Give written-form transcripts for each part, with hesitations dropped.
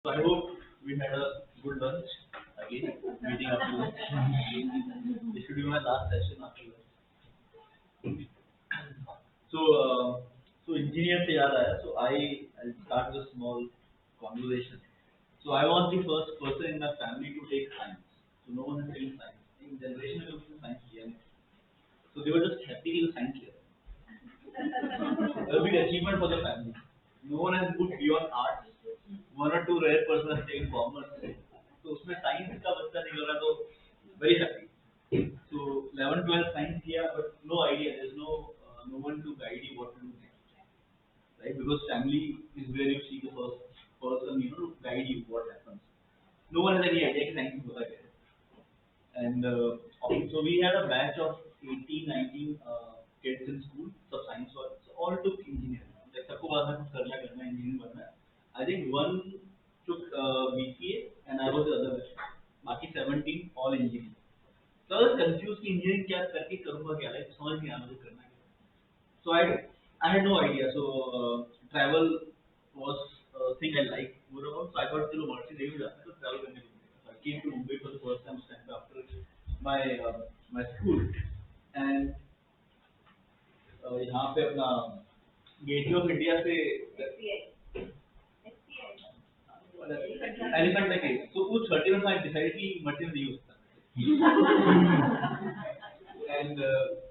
So I hope we had a good lunch again, meeting after lunch. This should be my last session after lunch. So, engineer से याद आया. So I'll start with a small conversation. So I was the first person in my family to take science. So no one has taken science. In generation में लोगों ने science किया नहीं. So they were just happy कि science किया. A big achievement for the family. No one has moved beyond arts. One or two rare persons have taken commerce. तो उसमें science का बच्चा निकल रहा तो very happy. So 11, 12 science किया, but no idea. There's no one to guide you what to do next, right? Because family is where you see the first person, to guide you what happens. No one has any idea कि science होता क्या है. And so we had a batch of 18, 19 kids in school, sub science was, so all took engineering. Like सबको बात है कुछ करना engineering बनना है. I think one took BCA and I was the other batch. बाकी 17 all engineering. So I was confused कि engineering क्या करके करूँगा क्या, like समझ नहीं आया मुझे करना क्या. So I had no idea. So travel was a thing I liked more about. So I thought चलो मर्सी नहीं हो जाता है तो travel करने को मिलेगा. So I came to Mumbai for the first time after my school and यहाँ पे अपना गेटवे ऑफ इंडिया से एलिफेंट लेके तो वो 31 में डिसाइड की मर्सी नहीं हो सकता. एंड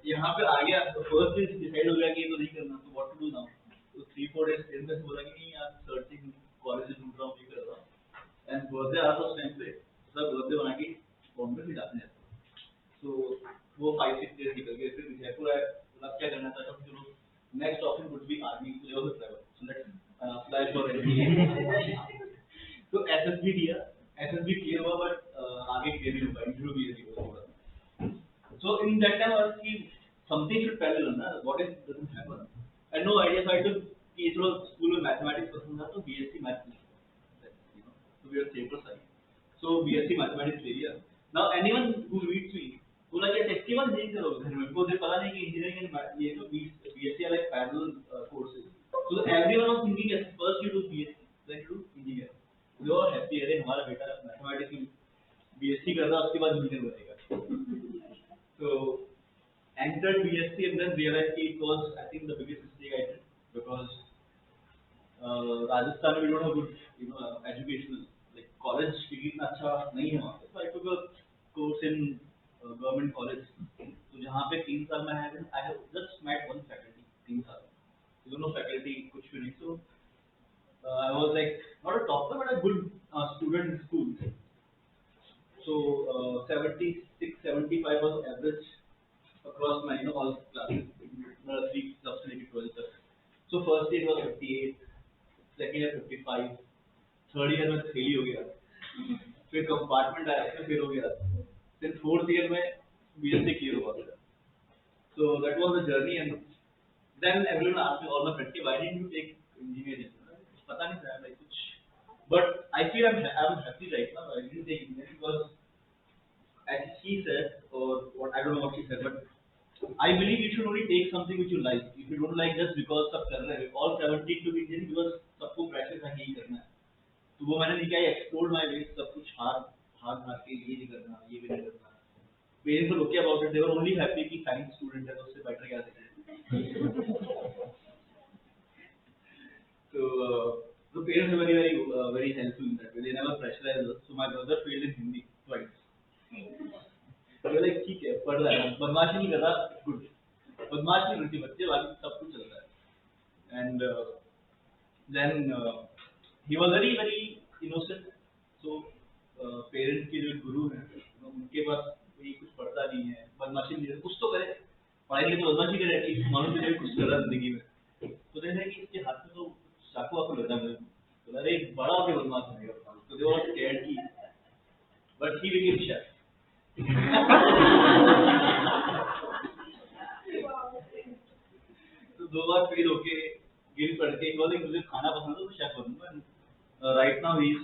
यहाँ पे आ गया तो फर्स्ट डे डिसाइड हो गया कि ये तो नहीं करना. तो व्हाट टू डू नाउ. तो 3-4 डेज फिर मैं बोला कि नहीं यार सर्चिंग कॉलेज ढूंढ रहा हूँ ये कर रहा हूँ. एंड बर्थडे आ था उस टाइम पे सब बर्थडे बना के बॉम्बे से जाते हैं. तो वो 5-6 डेज निकल गए. फिर जयपुर आया मतलब क्या करना था. चलो next option would be army level travel. So let's apply for NDA. तो एसएसबी दिया. एसएसबी क्लियर हुआ बट आगे क्लियर नहीं हुआ. इंटरव्यू भी नहीं हुआ. So in that time I was कि something should parallel ना. What if it doesn't happen? I had no idea. So I took कि चलो स्कूल में मैथमेटिक्स पसंद था तो बीएससी मैथ लिया. So we are safer side. So BSc mathematics ले लिया. Now anyone who meets me बोला कि इसके बाद नहीं करोगे घर में. मुझे पता नहीं कि इंजीनियरिंग एंड ये तो BSc are like parallel courses. So everyone was thinking that first you do BSc, then you do engineering. We were happy. अरे हमारा बेटा मैथमेटिक्स में बीएससी कर रहा है उसके बाद इंजीनियर बनेगा. So entered BSc and then realized it was I think the biggest mistake I did because Rajasthan we don't have good educational like college degree इतना अच्छा नहीं है वहाँ पे. So I took a course in government college. तो जहाँ पे 3 साल में I have just met one faculty 3 साल. दोनों faculty कुछ भी नहीं. So I was like not a topper but a good student in school. So 76-75 was average across my all classes, nursery, subsidiary, 12th. So first year was 58, second year 55, third year में fail हो गया. फिर compartment आया फिर fail हो गया. फिर fourth year में बीएससी क्लियर हुआ. So that was the journey and then everyone asked me all my friends why didn't you take engineering? पता नहीं था like कुछ. But I feel I'm happy right now. I didn't take engineering because as she said, or what I don't know what she said, but I believe you should only take something which you like. If you don't like just because सब कर रहे हैं, all 17 to be engineering because सबको pressure था यही करना है. तो वो मैंने नहीं किया. Explored my ways. सब कुछ हार मार के ये नहीं करना, ये भी नहीं करना. Parents were okay about it. They were only happy कि science student है तो उससे better क्या देखें. So parents were very helpful in that way. They never pressurized us. So my brother failed in Hindi twice. तो like ठीक है पढ़ रहा है बदमाशी नहीं कर रहा गुड. बदमाशी नहीं करती बच्चे बाकी सब कुछ चलता है. And then he was very innocent. So parents के जो गुरु हैं उनके पास कोई कुछ पढ़ता नहीं है बदमाशी नहीं कुछ तो करे. पढ़ाई के तो बदमाशी करे एटलीस्ट मालूम चले कुछ करा जिंदगी में. तो देखा कि इसके हाथ में तो चाकू आपको लग रहा है. तो अरे बड़ा होकर बदमाश बनेगा. तो दे वर स्कैर्ड की बट ही बिकेम शेफ. तो 2 बार फेल होके गिर पड़ के बोले मुझे खाना पसंद है तो शेफ बनूंगा. Right now he is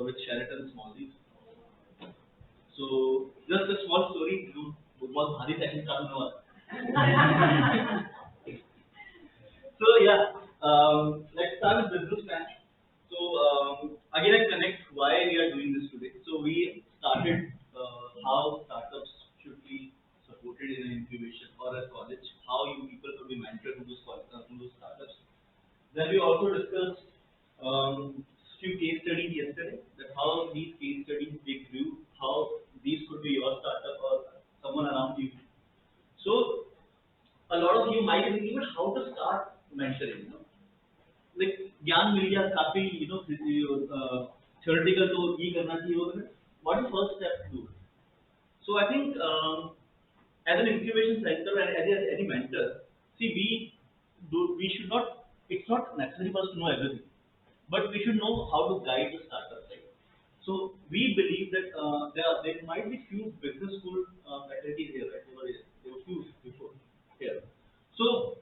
with Sheraton Smallies. So just a small story. बहुत भारी सेशन चालू हुआ. So yeah, let's start with business plan. So again I connect yesterday, that how these case studies they grew, how these could be your startup or someone around you. So a lot of you might be thinking, but how to start mentoring? Like ज्ञान मिल गया काफी theoretical तो ये करना चाहिए होगा. What is the first step to do? So I think as an incubation center and as any mentor, see we should not. It's not necessary for us to know everything, but we should know how to guide the startup. Right? So we believe that there might be few business school faculties here. Right? There were few before here. So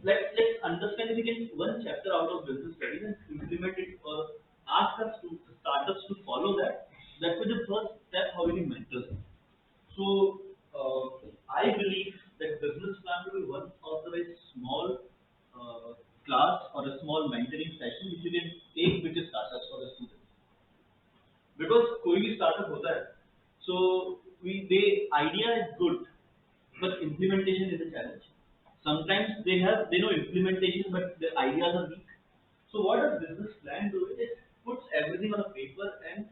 let's understand if we can one chapter out of business studies and implement it or ask us to startups to follow that. That was the first step how we can mentor them. So I believe that business plan will be one of the very small class or a small mentoring session which you can take with the startups or the students. Because कोई भी startup होता है, so the idea is good, but implementation is a challenge. Sometimes they know implementation, but the ideas are weak. So what does business plan do? It puts everything on a paper and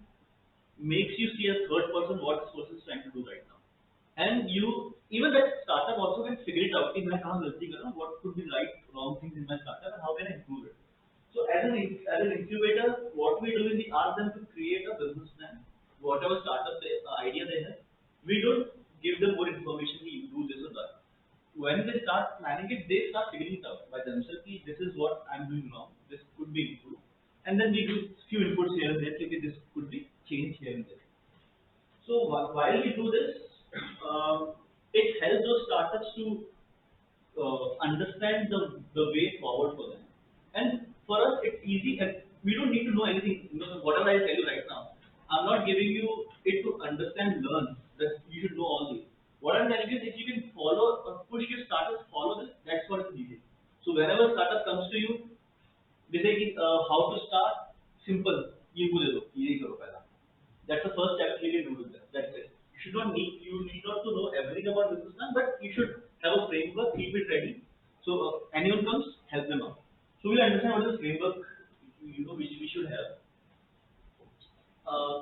makes you see a third person what this person is trying to do right now. And you even that startup also can figure it out. कि मैं कहाँ गलती कर रहा हूँ, what could be right, wrong things in my startup, and how can I improve it. So as an incubator, what we do is we ask them to create a business plan, whatever startup idea they have. We don't give them more information. We do this or that. When they start planning it, they start figuring it out by themselves. Ki, this is what I'm doing wrong. This could be improved, and then we do few inputs here and there. Okay, this could be changed here and there. So while we do this, it helps those startups to understand the way forward for them. And for us, it's easy, and we don't need to know anything. Whatever I tell you right now, I'm not giving you it to understand, learn that you should know all this. What I'm telling you is, if you can follow or push your startups, follow this. That's what is needed. So whenever startup comes to you, they say how to start. Simple. ये मुझे दो, ये करो पहला. That's the first step you can do with that. That's it. You need not to know everything about business plan, but you should have a framework, keep it ready. So anyone comes, help them out. So we understand what is the framework, which we should have.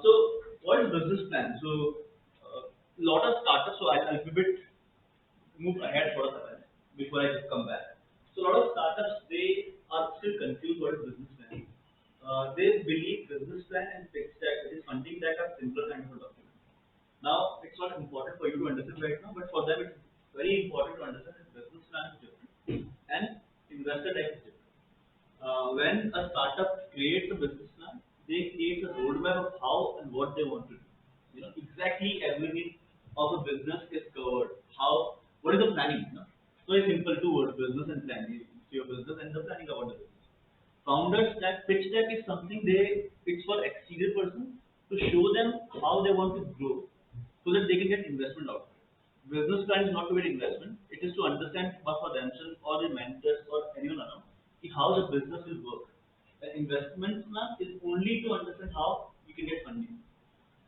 So what is business plan? So lot of startups. So I'll be a bit move ahead for a second before I come back. So a lot of startups they are still confused what is business plan. They believe business plan and fixed stack is something that are simpler kind of a document. Now, it's not important for you to understand right now, but for them, it's very important to understand that business plan is different and investor deck is different. When a startup creates a business plan, they create a roadmap of how and what they want to do. Exactly everything of a business is covered. What is the planning? So it's simple two words: business and planning. Your business and the planning about the business. Founders that pitch deck is something it's for exterior person to show them how they want to grow so that they can get investment out of it. Business plan is not to get investment, it is to understand for themselves or their mentors or anyone around how the business will work. An investment plan is only to understand how you can get funding.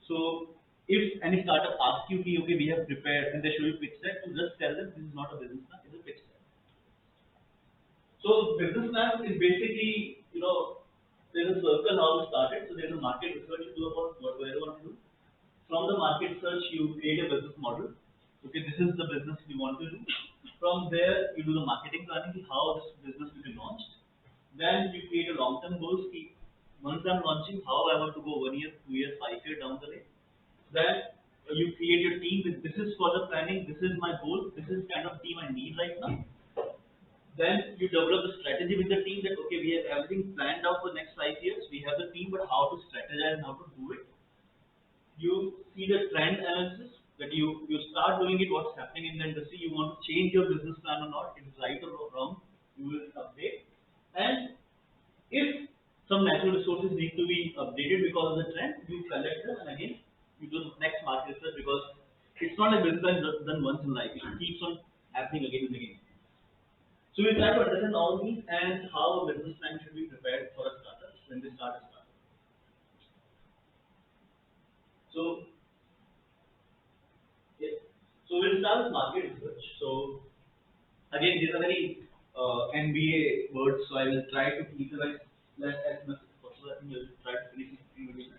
So if any startup asks you, okay, we have prepared and they show you pitch deck, to just tell them this is not a business plan, it's a pitch deck. So business plan is basically, there's a circle how it started. So there's a market research you do about whatever you want to do. From the market research, you create a business model. Okay, this is the business you want to do. From there, you do the marketing planning, how this business will be launched. Then you create a long-term goal scheme. Once I'm launching, how I want to go 1 year, 2 years, 5 years down the line. Then you create your team with this is for the planning, this is my goal, this is kind of team I need right now. Then you develop the strategy with the team that okay, we have everything planned out for the next 5 years. We have the team, but how to strategize and how to do it. You see the trend analysis that you start doing it. What's happening in the industry? You want to change your business plan or not? It is right or wrong? You will update. And if some natural resources need to be updated because of the trend, you collect them and again you do the next market research because it's not like business plan is done once in life. It keeps on happening again and again. So we try to understand all these and how a business plan should be prepared for a startup when they start a startup. So yeah, so we'll start with market research. So again, these are very MBA words, so I will try to keep them as less as much as possible. I think we'll try to finish it in 15 minutes.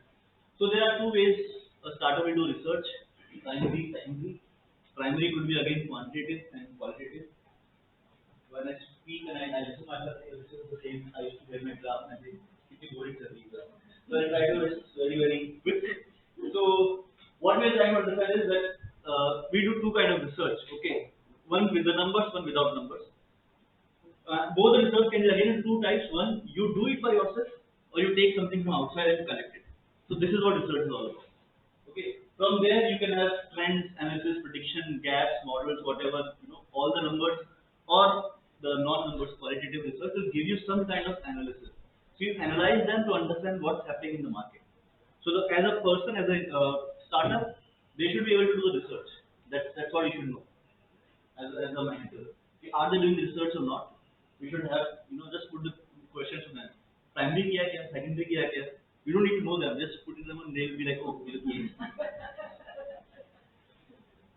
So there are two ways a startup will do research: primary, secondary. Primary could be again quantitative and qualitative. When I speak and I listen myself, this is the same. I used to get my class and I say, "Kitty boring sir, exam." So I try to list very quick. So what we are trying to understand is that we do two kind of research. Okay, one with the numbers, one without numbers. Both the research can be again in two types. One, you do it by yourself, or you take something from outside and collect it. So this is what research is all about. Okay. From there you can have trends, analysis, prediction, gaps, models, whatever, all the numbers or the non-numbers qualitative research will give you some kind of analysis. So you analyze them to understand what's happening in the market. So as a person, as a startup, they should be able to do the research. That's what you should know as a manager. Are they doing research or not? We should have, just put the questions to them. Primary किया क्या, secondary किया क्या? You don't need to know them. Just put them and they'll be like, oh, we'll be.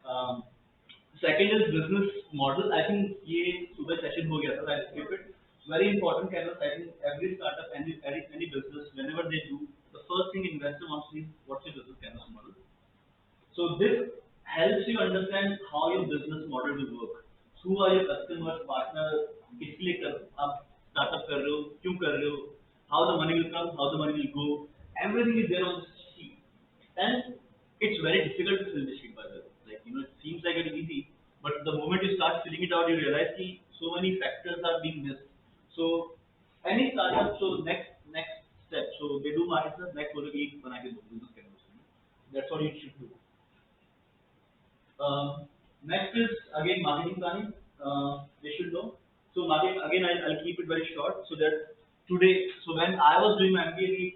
Um, Second is business model. I think ये सुबह session हो गया था. I'll skip it. Very important kind of. I think every startup, any business, whenever they do, the first thing investor wants to see is what's your business kind of model. So this helps you understand how your business model will work. Who are your customers, partner, किसके लिए आप startup कर रहे हो, क्यों कर रहे हो, how the money will come, how the money will go. Everything is there on the sheet, and it's very difficult to fill the sheet by the way. Like it seems like it's easy, but the moment you start filling it out, you realize that so many factors are being missed. So any startup, so next step, so they do market research, next बोलो कि एक बना के दो business के अनुसार. That's what you should do. Next is again marketing planning. They should know. So marketing again, I'll keep it very short so that today. So when I was doing my MBA, we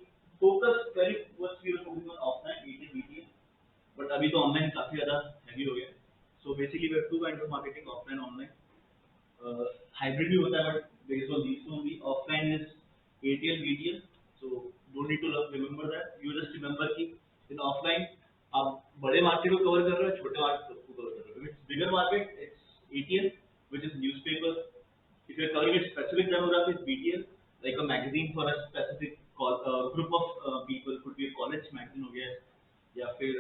focused very much we were focusing on offline, AT, BT, but अभी तो online काफी ज़्यादा heavy हो गया. So basically we have two kinds of marketing: offline, online. Hybrid भी होता है, but based on these two only. Offline is ATL, BTL. So don't need to remember that. You just remember कि in offline आप बड़े market को cover कर रहे हो, छोटे मार्केट को कवर कर रहे हो. If it's bigger market, it's ATL, which is newspaper. If you're covering a specific demographic, it's BTL, like a magazine for a specific group of people. Could be a college magazine हो गया, या फिर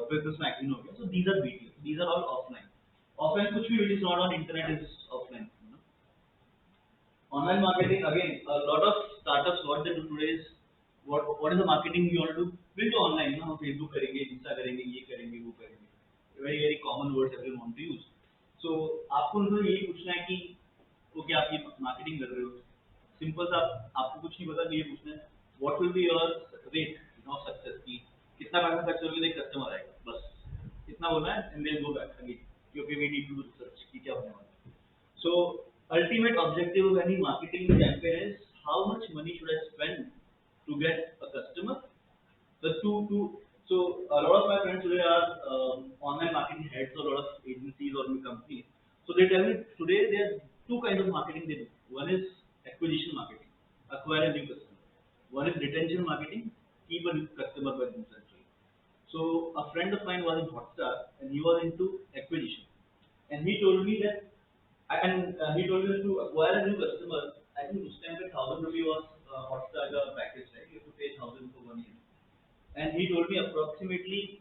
business magazine हो गया. So these are BTL. These are all offline. Offline कुछ भी which is not on internet is offline. Online marketing again, a lot of startups what they do today is what is the marketing you want to do? We'll do online, हम Facebook करेंगे, Insta करेंगे, ये करेंगे, वो करेंगे. Very common words everyone want to use. So आपको उनको यही पूछना है कि ओके आप ये मार्केटिंग कर रहे हो. सिंपल सा आपको कुछ नहीं पता, ये पूछना है what will be your rate of success की कितना पैसा खर्च होगा एक कस्टमर आएगा, बस इतना बोलना है and they'll go back again क्योंकि we need to do research कि क्या होने वाला है. So ultimate objective of any marketing campaign is how much money should I spend to get a customer. The two. So a lot of my friends today are online marketing heads of a lot of agencies or companies. So they tell me today there are two kinds of marketing they do. One is acquisition marketing, acquire a new customer. One is retention marketing, keep a new customer by themselves. So a friend of mine was in Hotstar and he was into acquisition, and he told me that he told me to acquire a new customer. I think this time 1,000 rupee was Hotstar package, right? You have to pay 1,000 for 1 year. And he told me approximately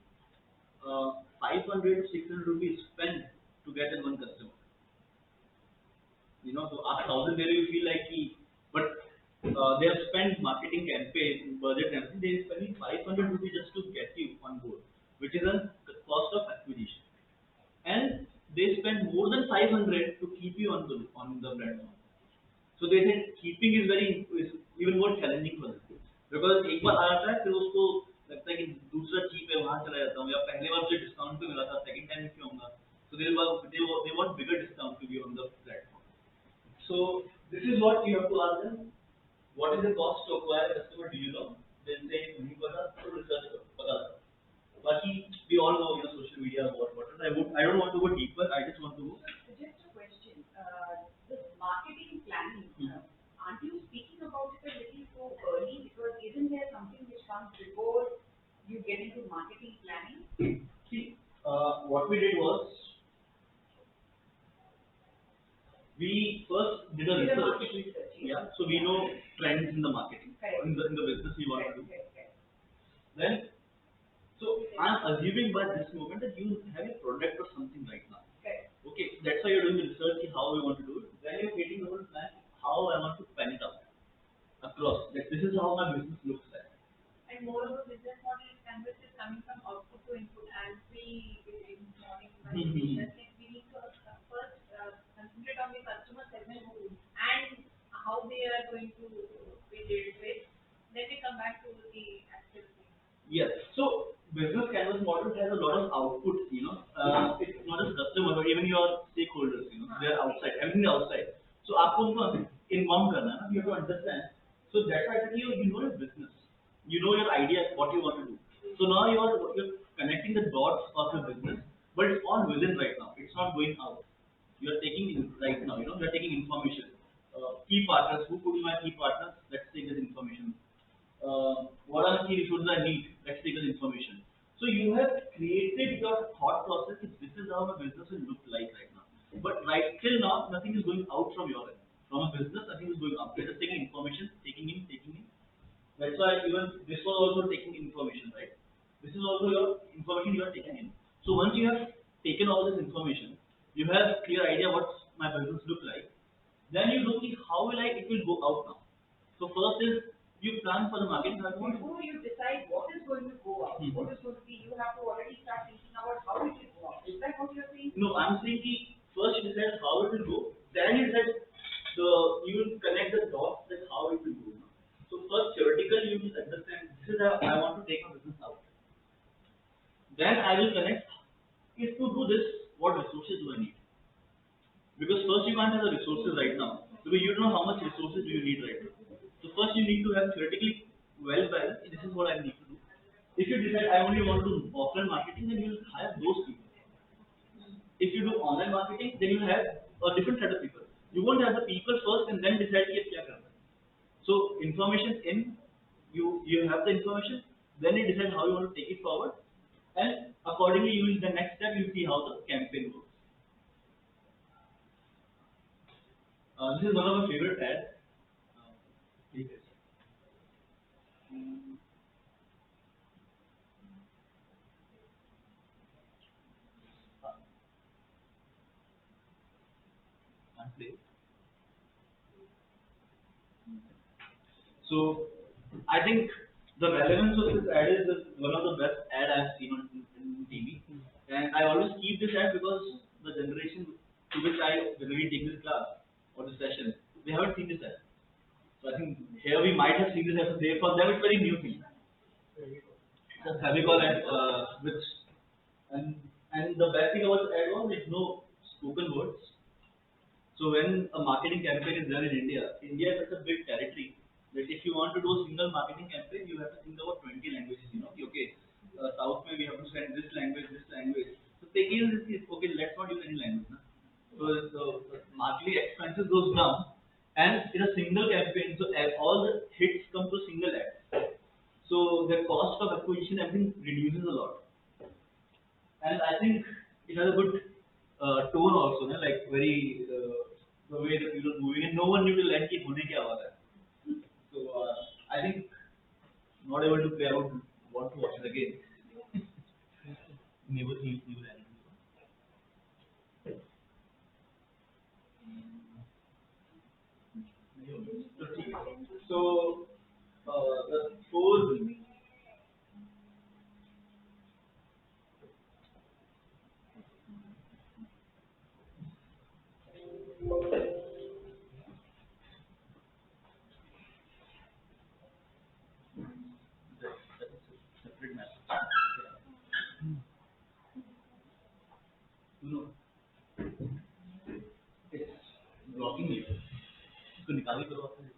500 to 600 rupees spent to get in one customer. So after 1,000 there you feel like but they have spent marketing campaign, budget and everything. They are spending 500 rupees just to get you on board, which is a cost of acquisition. And they spend more than 500 to keep you on the platform. So they said keeping is even more challenging for them because एक बार आ जाता है फिर उसको लगता है कि दूसरा cheap है वहाँ चला जाता हूँ या पहले बार मुझे डिस्काउंट पे मिला था सेकंड टाइम क्यों होगा. So they want bigger discount to be on the platform. So this is what you have to ask them. What is the cost to acquire a customer? Do you know? They'll say नहीं पता तो research करो पता लगाओ. Baki, we all know social media what. I don't want to go deeper. I just want to go. Just a question. This marketing planning, aren't you speaking about it a little so early? Because isn't there something which comes before you get into marketing planning? See, what we did was we first did a research. Yeah. So we know trends in the marketing, Correct. in the business we want to do. Correct. Then So I'm assuming by this moment that you have a product or something right now. Correct. Okay, that's why you're doing the research in how we want to do it. Then you're creating the whole plan how I want to pan it out across. That this is how my business looks like. And moreover, business model is canvas is coming from output to input. As we in morning Mhm. presentation, we need to first concentrate on the customer segment and how they are going to be dealt with. Then we come back to the actual thing. Yes. So business canvas model has a lot of outputs, it's not just customers or even your stakeholders, they're outside, everything is outside. So आपको उनको inform करना है ना, you have to understand. So that's why I said you know your business, you know your idea, what you want to do. So now you're connecting the dots of your business, but it's all within right now. It's not going out. You are taking in right now, you are taking information. Key partners, who could be my key partners? Let's take this information. What are the key resources I need? Let's take this information. So you have created your thought process. This is how a business will look like right now. But right till now, nothing is going out from your end. From a business, nothing is going out. You're just taking information, taking in, taking in. That's why even this was also taking information, right? This is also your information you are taking in. So once you have taken all this information, you have clear idea what my business look like. Then you look at how will it will go out now. So first is you plan for the market. Before you decide what is going to go out, what is going to be, you have to already start thinking about how it will go out. Is that what you're saying? No, I'm saying first you decide how it will go, then you decide you will connect the dots that how it will go. So first theoretically you will understand this is how I want to take my business out. Then I will connect if to do this, what resources do I need? Because first you can't have the resources right now. Because you don't know how much resources do you need right now. So first you need to have theoretically well balanced. This is what I need to do. If you decide I only want to do offline marketing, then you will hire those people. If you do online marketing, then you have a different set of people. You won't have the people first and then decide कि अब क्या करना है. So information in, you have the information, then you decide how you want to take it forward, and accordingly you will the next step you see how the campaign goes. This is one of my favorite ads. ठीक है. Can't play. So I think the relevance of this ad is one of the best ad I've seen on in TV, and I always keep this ad because the generation to which I generally take this class or this session, they haven't seen this ad. So I think here we might have seen this ad. So they for them it's very new thing. The Fabicol ad, which and and the best thing about the ad was there's no spoken words. So when a marketing campaign is done in India, India is such a big territory that if you want to do a single marketing campaign, you have to think about 20 languages. Okay, South may we have to send this language, this language. So taking this is okay. Let's not use any language. Na? So the marketing expenses goes down, and in a single campaign, so all the hits come to a single ad. So the cost of acquisition everything reduces a lot, and I think it has a good tone also, na? Like very the way the people are moving, and no one knew till end कि होने क्या वाला है. So I think not able to play out, want to watch it again. Never, never So the four. Separate message. No, it's blocking you. इसको निकाल ही करो आपने.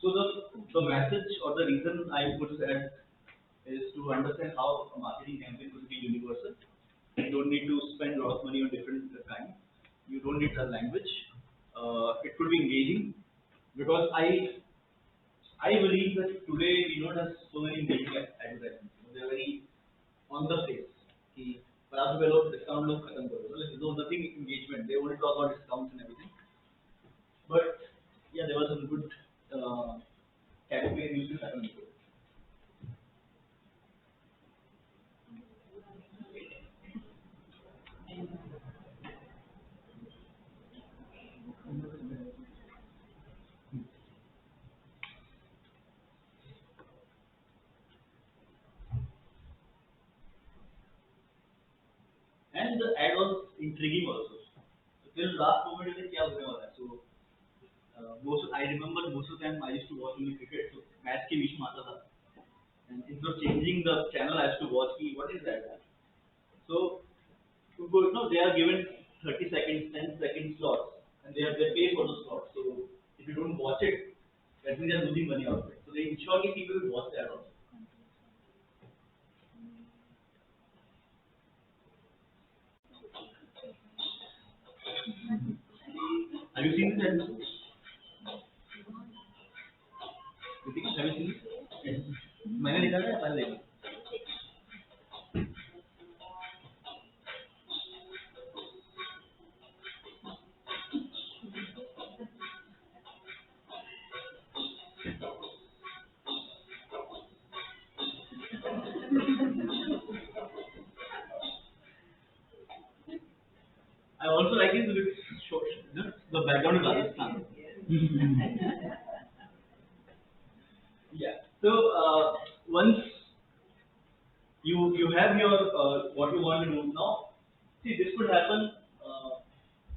So the message or the reason I put this ad is to understand how a marketing campaign could be universal. You don't need to spend a lot of money on different kinds. You don't need a language. It could be engaging because I believe that today we don't have so many engaging advertisements. They're very on the face. कि 50 रुपए लो discount लो खत्म करो. Like, there's nothing engagement. They only talk about discounts and everything. But yeah, there was some good campaign used to happen before. and the ad was intriguing also. So till last moment, I क्या होने वाला है. So most I remember most of the time I used to watch only cricket. So match के बीच में आता था. And instead of changing the channel, I have to watch the what is that? So, they are given 30 seconds, 10 seconds slots, and they pay for the slots. So, if you don't watch it, that means they are losing money out of it. So, they ensure that people will watch that also. Have you seen this episode? Ritik, have you seen it? Yes. मैंने देखा था या पहले देखा? I also like it because it's short, the background is Rajasthan. Yeah. So once you have your what you want to do now. See, this could happen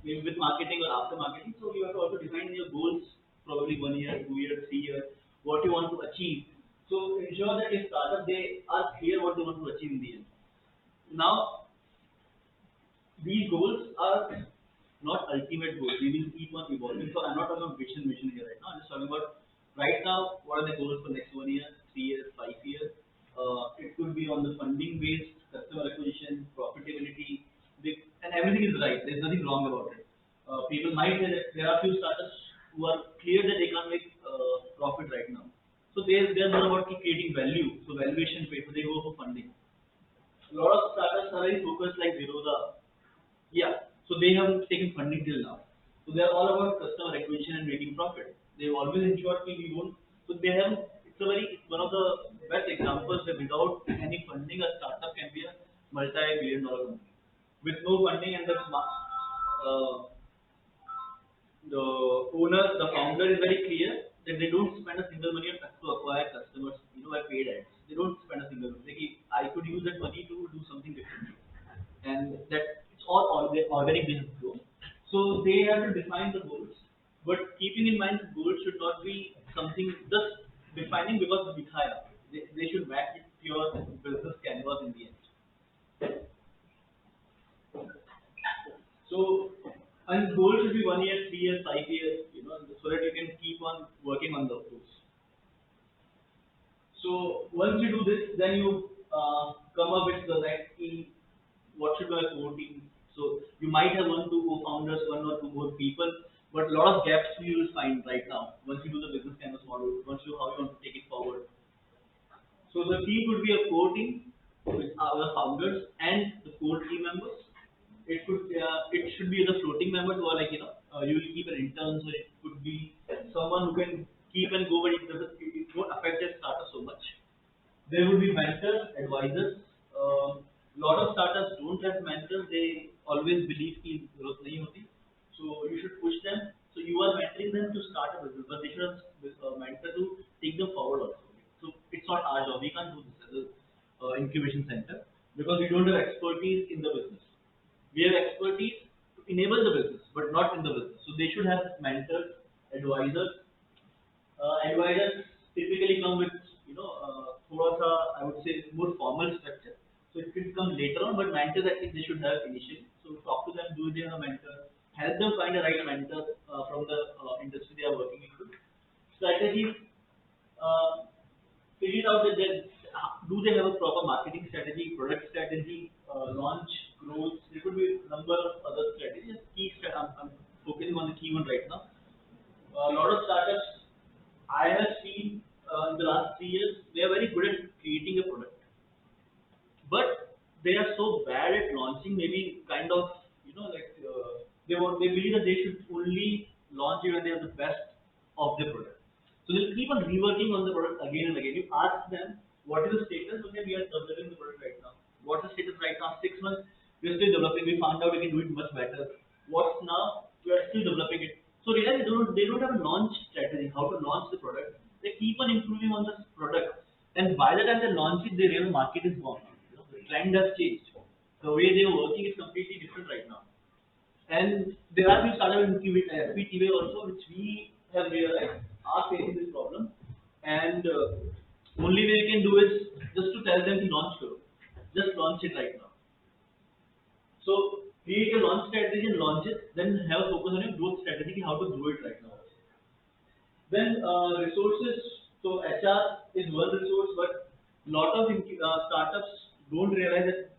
maybe with marketing or after marketing. So you have to also define your goals, probably 1 year, 2 year, 3 year, what you want to achieve. So ensure that your startup they are clear what they want to achieve in the end. Now these goals are not ultimate goals. We will keep on evolving. So I'm not talking about mission here right now. I'm just talking about right now what are the goals for next 1 year, 3 years, 5 years. It could be on the funding based, customer acquisition, profitability, and everything is right. There's nothing wrong about it. People might say that there are few startups who are clear that they can't make profit right now. So they're more about creating value. So valuation paid, so they go for funding. A lot of startups are very focused like Zerodha. Yeah. So they have taken funding till now. So they are all about customer acquisition and making profit. They've always ensured that we won't. So they have. It's one of the best examples that without any funding, a startup can be a multi-billion-dollar company. With no funding and the owner, the founder is very clear that they don't spend a single money to acquire customers, by paid ads. They don't spend a single money. I could use that money to do something different, and that it's all organic business growth. So they have to define the goals, but keeping in mind the goals should not be something just defining because of dikhaya. They should match it pure business canvas in the end. So, and goal should be 1 year, 3 years, 5 years, so that you can keep on working on those goals. So once you do this, then you come up with the next team. What should be a core team? So you might have 1, 2 co-founders, 1 or 2 more people, but a lot of gaps you will find right now. Once you do the business canvas model, once you how you want to take it forward. So the team would be a core team with our founders and the core team members. It should be the floating members who are like you will keep an intern, so it could be someone who can keep and go, but it won't affect their startup so much. There would be mentors, advisors. Lot of startups don't have mentors. They always believe कि growth नहीं होती. So you should push them. So you are mentoring them to start a business, but they should have a mentor to take them forward also. So it's not our job. We can't do this as a incubation center because we don't have expertise in the business. We have expertise to enable the business, but not in the business. So they should have mentors, advisors. Advisors typically come with थोड़ा सा I would say more formal structure. So it could come later on, but mentors at least they should have initially. So talk to them, do they have a mentor, help them find a right mentor from the industry they are working into. Strategies, figure out that do they have a proper marketing strategy, product strategy, launch, growth. There could be a number of other strategies. I'm focusing on the key one right now. A lot of startups I have seen in the last 3 years, they are very good at creating a product, but they are so bad at launching. Maybe kind of they believe that they should only launch it when they are the best of the product. So they'll keep on reworking on the product again and again. You ask them what is the status, okay, we are developing the product right now. What's the status right now? 6 months, we're still developing. We found out we can do it much better. What's now? We are still developing it. So realize they don't have a launch strategy, how to launch the product. They keep on improving on the product. And by the time they launch it, they realize the market is gone. The trend has changed. The way they are working is completely different right now. And there are few startup S.P.I.T also, which we have realized are facing this problem. And only way we can do is just to tell them to launch karo. Just launch it right now. So create a launch strategy and launch it, then have a focus on your growth strategy, how to grow it right now. Then resources, so HR is one resource, but lot of startups don't realize that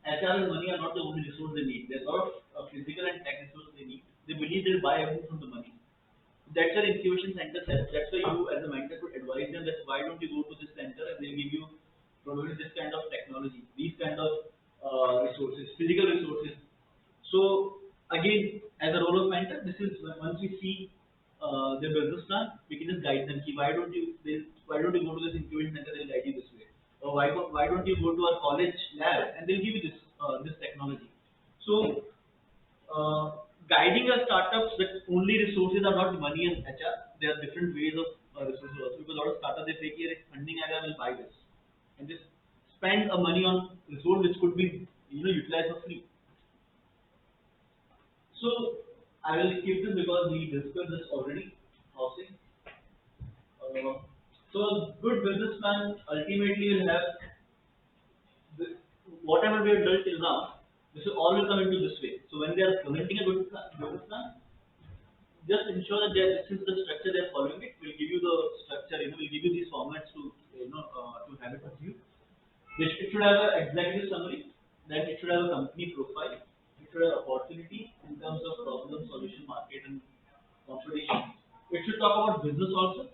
HR and money are not the only resource they need. There's a lot of physical and tech resources they need. They believe they'll buy everything from the money. That's where incubation center says. That's why you as a mentor could advise them that why don't you go to this center and they'll give you probably this kind of technology, these kind of resources, physical resources. So again, as a role of mentor, this is once we see their business plan, we can just guide them. Why don't you go to this incubation center? They'll guide you this way. Or why don't you go to our college lab and they'll give you this technology. So guiding a startups that only resources are not money and HR. There are different ways of resources also because a lot of startups they take here funding and I will buy this and just spend a money on resource which could be utilized for free. So I will skip this because we discussed this already. Housing. So a good businessman ultimately will have whatever we have done till now. This will all will come into this way. So when they are presenting a good business plan, just ensure that this is the structure they're following it. We'll give you the structure, we'll give you these formats to have it with you. It should have an executive summary, then it should have a company profile, it should have opportunity in terms of problem, solution, market, and competition. It should talk about business also,